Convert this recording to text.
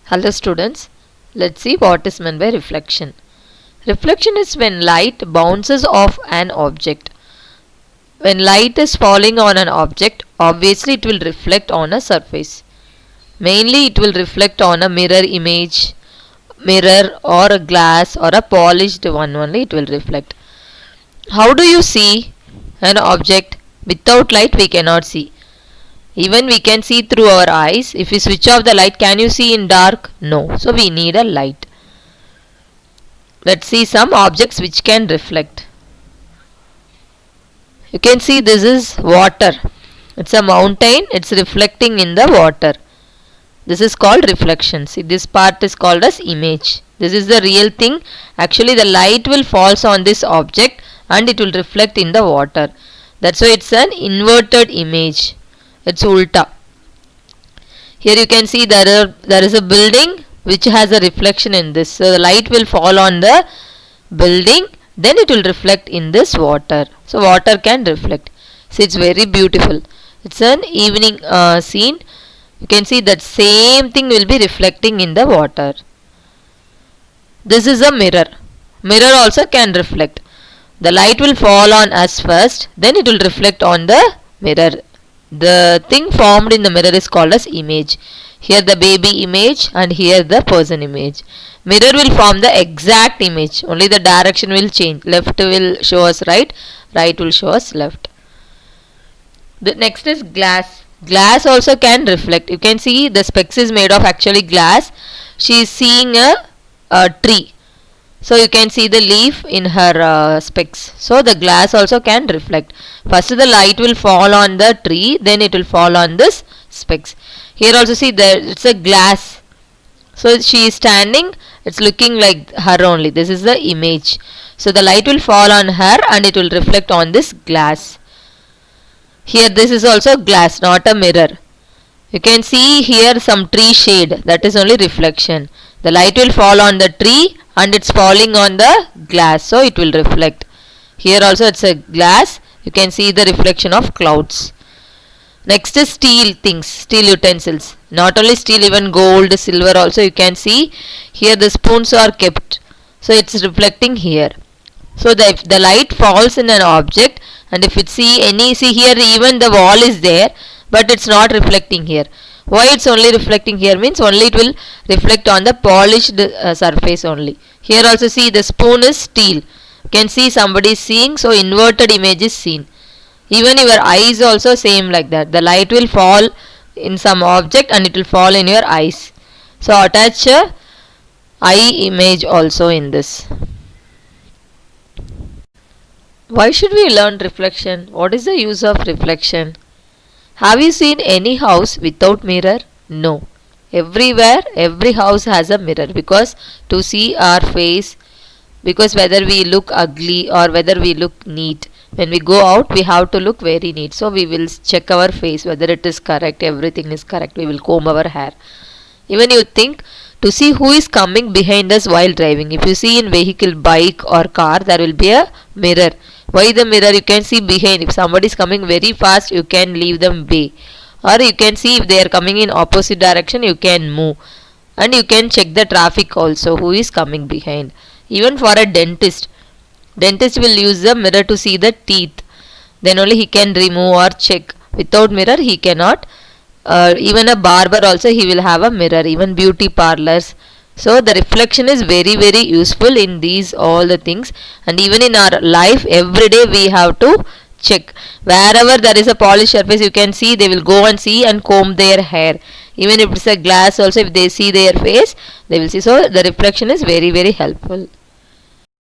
Hello students, let's see what is meant by reflection. Reflection is when light bounces off an object. When light is falling on an object, obviously it will reflect on a surface. Mainly it will reflect on a mirror or a glass or a polished one only it will reflect. How do you see an object? Without light we cannot see. Even we can see through our eyes. If we switch off the light, can you see in dark? No. So we need a light. Let's see some objects which can reflect. You can see this is water. It's a mountain. It's reflecting in the water. This is called reflection. See, this part is called as image. This is the real thing. Actually the light will falls on this object and it will reflect in the water. That's why it's an inverted image. It's ulta. Here you can see there is a building which has a reflection in this. So the light will fall on the building, then it will reflect in this water. So water can reflect. See, it's very beautiful. It's an evening scene. You can see that same thing will be reflecting in the water. This is a mirror. Mirror also can reflect. The light will fall on us first, then it will reflect on the mirror. The thing formed in the mirror is called as image. Here the baby image and here the person image. Mirror will form the exact image. Only the direction will change. Left will show us right. Right will show us left. The next is glass. Glass also can reflect. You can see the specs is made of actually glass. She is seeing a tree. So you can see the leaf in her specs. So the glass also can reflect. First the light will fall on the tree, then it will fall on this specs. Here also see there it's a glass. So she is standing, it's looking like her only. This is the image. So the light will fall on her and it will reflect on this glass. Here this is also glass, not a mirror. You can see here some tree shade, that is only reflection. The light will fall on the tree and it's falling on the glass, so it will reflect. Here also it's a glass. You can see the reflection of clouds. Next is steel things, steel utensils. Not only steel, even gold, silver also you can see. Here the spoons are kept, so it's reflecting here. So if the light falls in an object, and if it see here even the wall is there, but it's not reflecting here. Why it's only reflecting here means only it will reflect on the polished surface only. Here also see the spoon is steel. You can see somebody is seeing, so inverted image is seen. Even your eyes also same like that. The light will fall in some object and it will fall in your eyes. So attach a eye image also in this. Why should we learn reflection? What is the use of reflection? Have you seen any house without mirror? No. Everywhere, every house has a mirror because to see our face, because whether we look ugly or whether we look neat. When we go out, we have to look very neat. So we will check our face whether it is correct, everything is correct. We will comb our hair. Even you think to see who is coming behind us while driving. If you see in vehicle, bike or car, there will be a mirror. Why the mirror? You can see behind. If somebody is coming very fast, you can leave them be. Or you can see if they are coming in opposite direction, you can move. And you can check the traffic also, who is coming behind. Even for a dentist will use the mirror to see the teeth. Then only he can remove or check. Without mirror, he cannot. Even a barber also, he will have a mirror. Even beauty parlors. So the reflection is very very useful in these all the things, and even in our life every day we have to check. Wherever there is a polished surface, you can see they will go and see and comb their hair. Even if it's a glass also, if they see their face, they will see. So the reflection is very very helpful.